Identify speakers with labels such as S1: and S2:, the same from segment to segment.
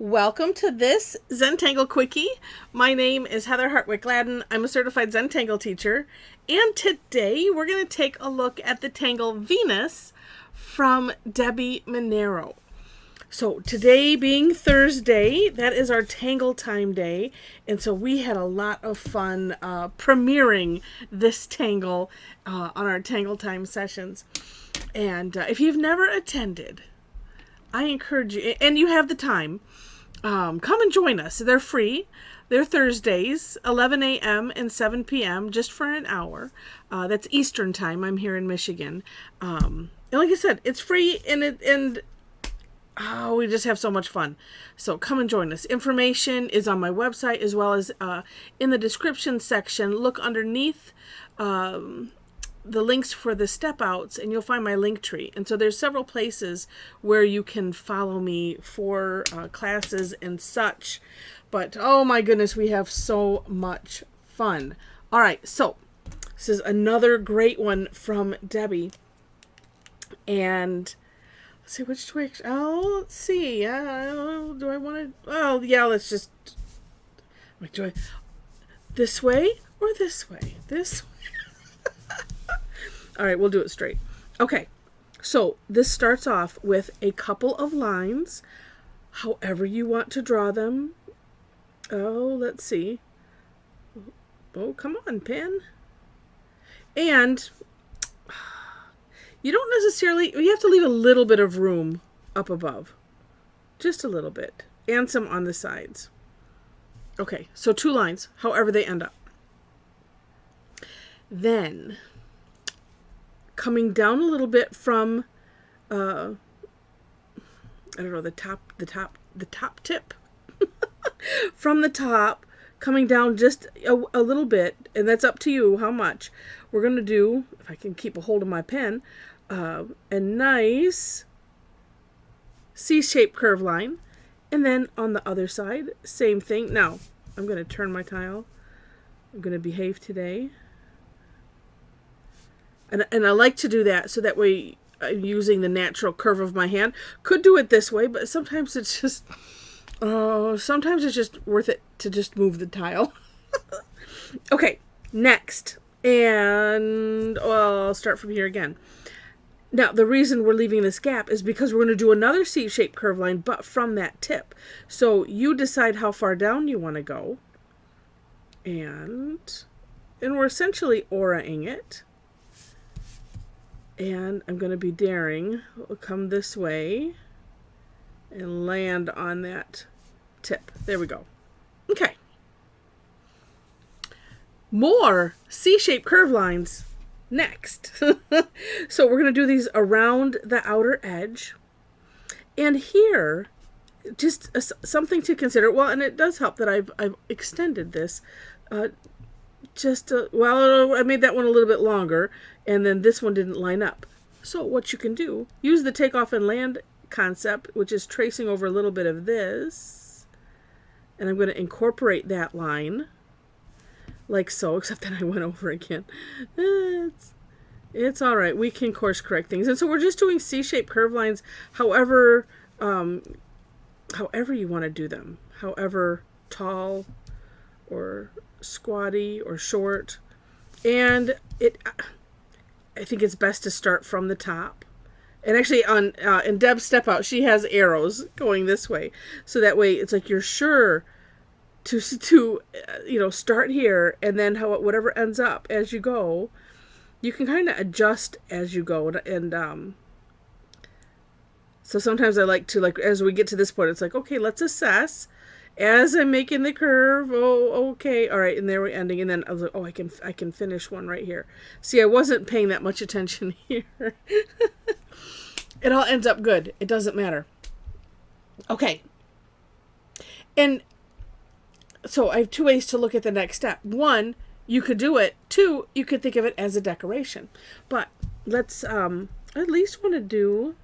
S1: Welcome to this Zentangle Quickie. My name is Heather Hartwick Gladden. I'm a Certified Zentangle Teacher. And today we're going to take a look at the Tangle Venus from Debbi Minero. So today being Thursday, that is our Tangle Time day. And so we had a lot of fun premiering this Tangle on our Tangle Time sessions. And if you've never attended, I encourage you, and you have the time, come and join us. They're free. They're Thursdays, 11 a.m. and 7 p.m., just for an hour. That's Eastern time. I'm here in Michigan. And like I said, it's free, and we just have so much fun. So come and join us. Information is on my website, as well as in the description section. Look underneath the links for the step outs, and you'll find my link tree. And so there's several places where you can follow me for classes and such. But oh my goodness, we have so much fun. All right, so this is another great one from Debbi. And let's see which way. Oh, let's see. Do I want to? Oh, yeah. Let's just. Wait, this way or this way? This way. All right, we'll do it straight. Okay, so this starts off with a couple of lines, however you want to draw them. Oh, let's see. Oh, come on, pen. And you don't necessarily, you have to leave a little bit of room up above. Just a little bit. And some on the sides. Okay, so 2 lines, however they end up. Then coming down a little bit from, I don't know, the top tip. From the top, coming down just a little bit, and that's up to you how much. We're going to do, if I can keep a hold of my pen, a nice C-shaped curve line. And then on the other side, same thing. Now, I'm going to turn my tile. I'm going to behave today. And I like to do that so that way I'm using the natural curve of my hand. Could do it this way, but sometimes it's just worth it to just move the tile. Okay, next. And I'll start from here again. Now, the reason we're leaving this gap is because we're going to do another C-shaped curve line, but from that tip. So you decide how far down you want to go. And we're essentially auraing it. And I'm going to be daring. We'll come this way and land on that tip. There we go. Okay. More C-shaped curve lines next. So we're going to do these around the outer edge. And here, just something to consider. Well, and it does help that I've extended this. I made that one a little bit longer, and then this one didn't line up. So what you can do, use the takeoff and land concept, which is tracing over a little bit of this, and I'm going to incorporate that line, like so, except that I went over again. It's all right. We can course correct things. And so we're just doing C-shaped curve lines, however you want to do them, however tall or squatty or short. And I think it's best to start from the top. And actually in Deb's step out, she has arrows going this way. So that way it's like you're sure to start here, and then whatever ends up as you go, you can kind of adjust as you go. And so sometimes I like to, as we get to this point, it's like, okay, let's assess. As I'm making the curve, okay, all right, and there we're ending, and then I was like, I can finish one right here. See, I wasn't paying that much attention here. It all ends up good. It doesn't matter. Okay. And so I have 2 ways to look at the next step. 1, you could do it. 2, you could think of it as a decoration. But let's at least want to do,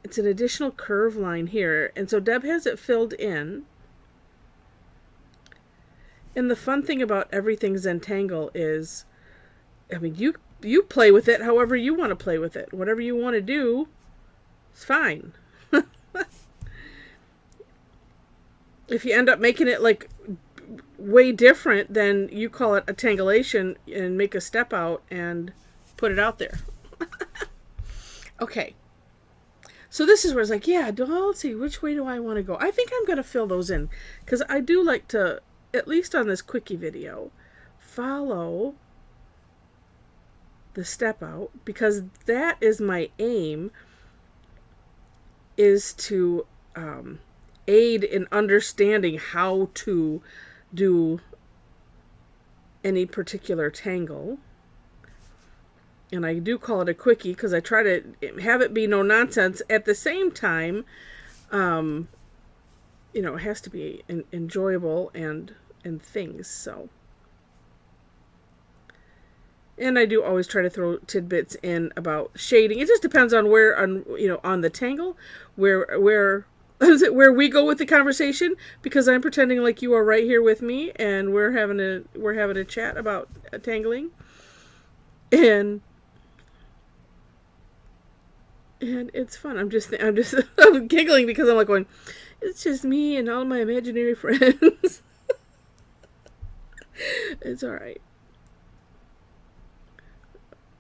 S1: it's an additional curve line here. And so Deb has it filled in. And the fun thing about everything Zentangle is, you play with it however you want to play with it. Whatever you want to do, it's fine. if you end up making it like way different, then you call it a tangulation and make a step out and put it out there. Okay. So this is where it's like, yeah, let's see, which way do I want to go? I think I'm going to fill those in because I do like to, at least on this Quickie video, follow the step out, because that is my aim, is to aid in understanding how to do any particular tangle. And I do call it a Quickie because I try to have it be no nonsense. At the same time, you know, it has to be enjoyable and things. So, and I do always try to throw tidbits in about shading. It just depends on where, on the tangle, where where we go with the conversation, because I'm pretending like you are right here with me and we're having a chat about tangling, and it's fun. I'm giggling because I'm like going, it's just me and all my imaginary friends. It's all right.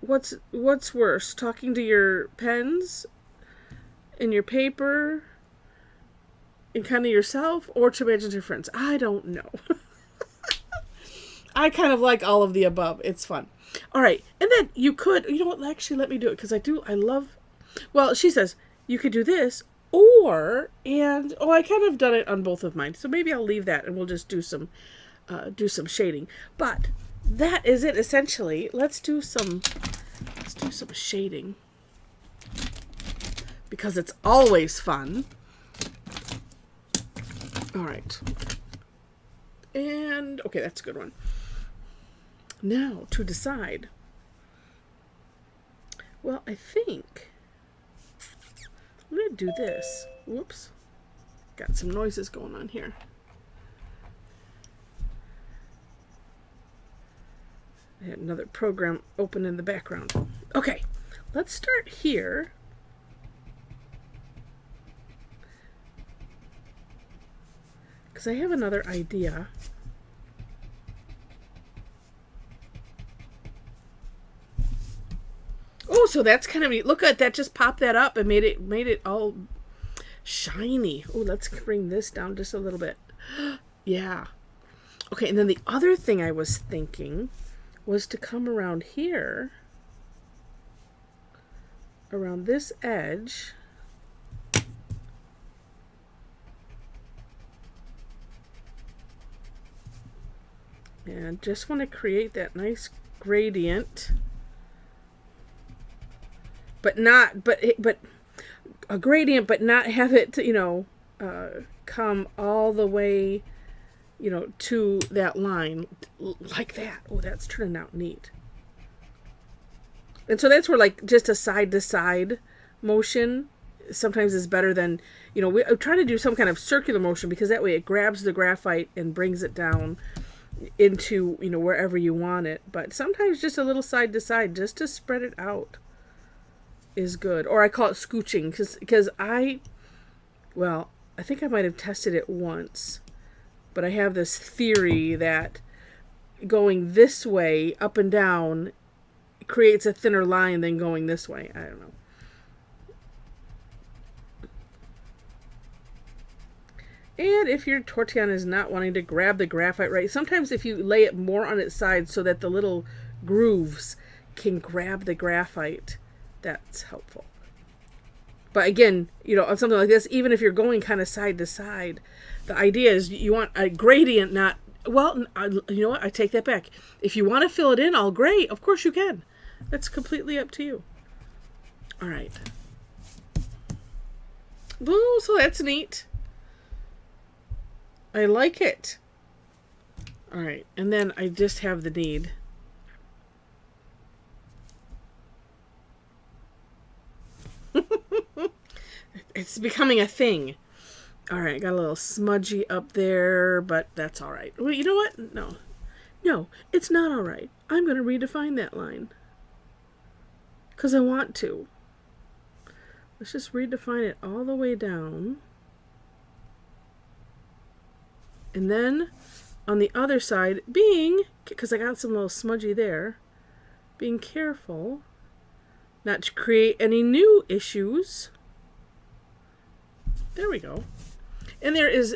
S1: What's worse, talking to your pens and your paper and kind of yourself, or to imaginary friends? I don't know. I kind of like all of the above. It's fun. All right, and then you could, actually let me do it because I love. Well, she says you could do this, I kind of done it on both of mine, so maybe I'll leave that and we'll just do some shading. But that is it essentially. Let's do some shading because it's always fun. All right, and okay, that's a good one. Now to decide. Well, I think I'm going to do this. Whoops. Got some noises going on here. I had another program open in the background. Okay, let's start here. Because I have another idea. Oh, so that's kind of neat. Look at that, just popped that up and made it all shiny. Oh, let's bring this down just a little bit. Yeah. Okay, and then the other thing I was thinking was to come around here, around this edge, and just want to create that nice gradient. But a gradient, but not have it, come all the way, to that line like that. Oh, that's turning out neat. And so that's where like just a side to side motion sometimes is better than, we try to do some kind of circular motion because that way it grabs the graphite and brings it down into, wherever you want it. But sometimes just a little side to side just to spread it out is good. Or I call it scooching because I think I might have tested it once, but I have this theory that going this way up and down creates a thinner line than going this way. I don't know. And if your Tortillion is not wanting to grab the graphite right, sometimes if you lay it more on its side so that the little grooves can grab the graphite, that's helpful. But again, on something like this, even if you're going kind of side to side, the idea is you want a gradient, not, well, you know what? I take that back. If you want to fill it in all gray, of course you can. That's completely up to you. All right. Ooh, so that's neat. I like it. All right. And then I just have the need. It's becoming a thing. All right, got a little smudgy up there, but that's all right. Well, you know what? No, it's not all right. I'm going to redefine that line because I want to. Let's just redefine it all the way down. And then on the other side, because I got some little smudgy there, being careful not to create any new issues. There we go. And there is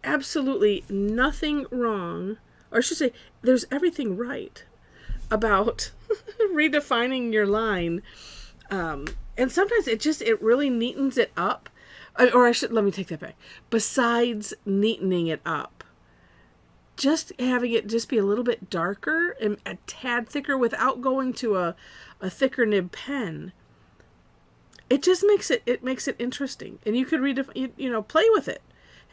S1: absolutely nothing wrong, or I should say, there's everything right about redefining your line. And sometimes it really neatens it up. Let me take that back. Besides neatening it up, just having it just be a little bit darker and a tad thicker without going to a thicker nib pen, it just makes it interesting. And you could play with it,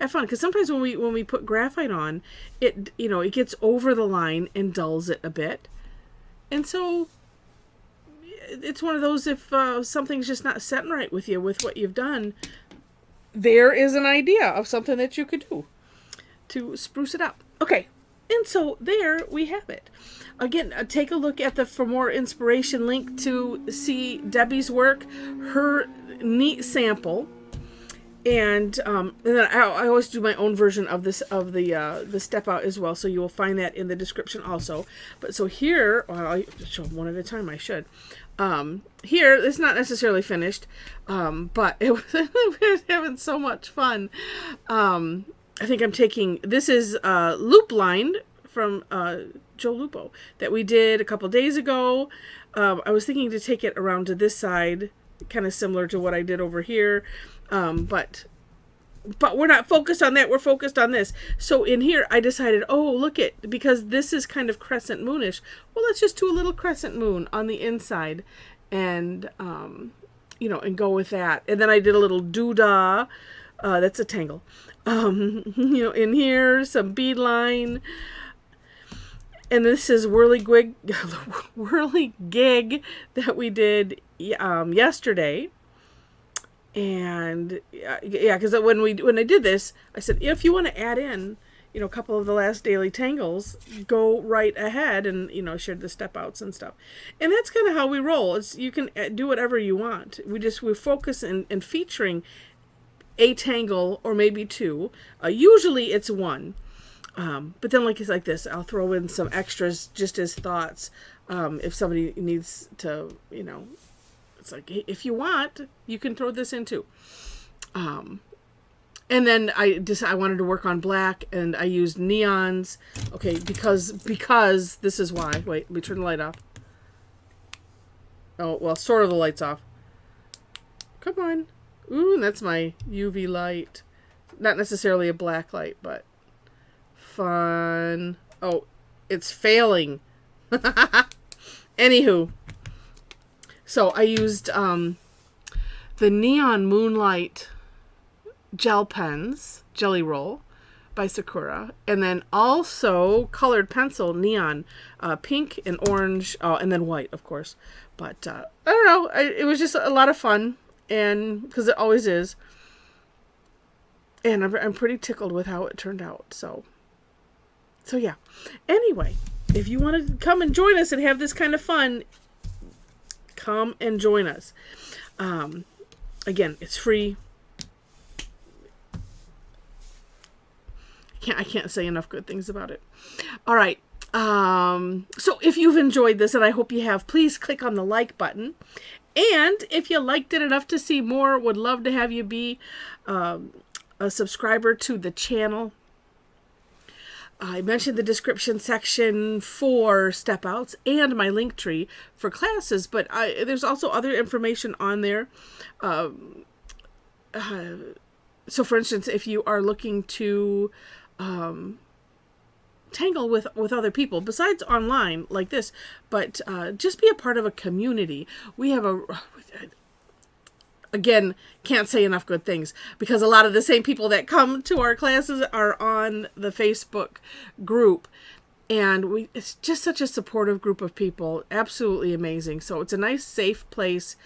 S1: have fun. Because sometimes when we put graphite on, it gets over the line and dulls it a bit. And so it's one of those, if something's just not setting right with you with what you've done, there is an idea of something that you could do to spruce it up. Okay, and so there we have it. Again, take a look at the For More Inspiration link to see Debbi's work, her neat sample. And then I always do my own version of the step out as well, so you will find that in the description also. But so here, I'll show them one at a time. I should. Here, it's not necessarily finished, but it was having so much fun. I think I'm taking, this is loop lined from Joe Lupo that we did a couple days ago. I was thinking to take it around to this side, kind of similar to what I did over here. But we're not focused on that. We're focused on this. So in here, I decided, because this is kind of crescent moonish. Well, let's just do a little crescent moon on the inside, and and go with that. And then I did a little doodah. That's a tangle. In here, some bead line. And this is whirligig that we did yesterday. And because when I did this, I said, if you want to add in, a couple of the last daily tangles, go right ahead and share the step outs and stuff. And that's kind of how we roll. You can do whatever you want. We focus in featuring a tangle or maybe two. Usually it's one. But then like this, I'll throw in some extras just as thoughts. If somebody needs to, it's like, hey, if you want, you can throw this in too. And then I wanted to work on black, and I used neons. Okay, because this is why. Wait, let me turn the light off. Oh, well, sort of the light's off. Come on. Ooh, that's my UV light. Not necessarily a black light, but fun. Oh, it's failing. Anywho. So I used the Neon Moonlight gel pens, Jelly Roll by Sakura, and then also colored pencil, neon, pink and orange, and then white, of course. But I don't know, it was just a lot of fun, and because it always is. And I'm pretty tickled with how it turned out. So yeah. Anyway, if you want to come and join us and have this kind of fun, come and join us. Again, it's free. I can't say enough good things about it. All right. So if you've enjoyed this, and I hope you have, please click on the like button. And if you liked it enough to see more, would love to have you be a subscriber to the channel. I mentioned the description section for step outs and my link tree for classes, but there's also other information on there. So for instance, if you are looking to tangle with other people besides online like this, but just be a part of a community. We have again, can't say enough good things, because a lot of the same people that come to our classes are on the Facebook group, and it's just such a supportive group of people. Absolutely amazing. So it's a nice, safe place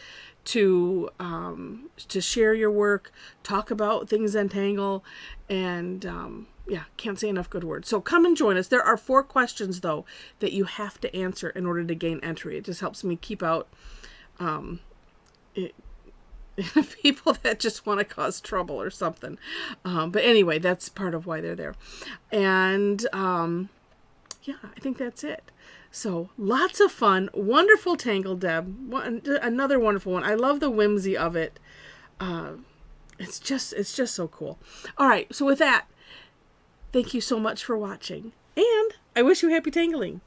S1: to share your work, talk about things Zentangle, and can't say enough good words. So come and join us. There are 4 questions though that you have to answer in order to gain entry. It just helps me keep out People that just want to cause trouble or something. But anyway, that's part of why they're there. And yeah, I think that's it. So lots of fun. Wonderful tangle, Deb. Another wonderful one. I love the whimsy of it. It's just so cool. All right, so with that, thank you so much for watching. And I wish you happy tangling.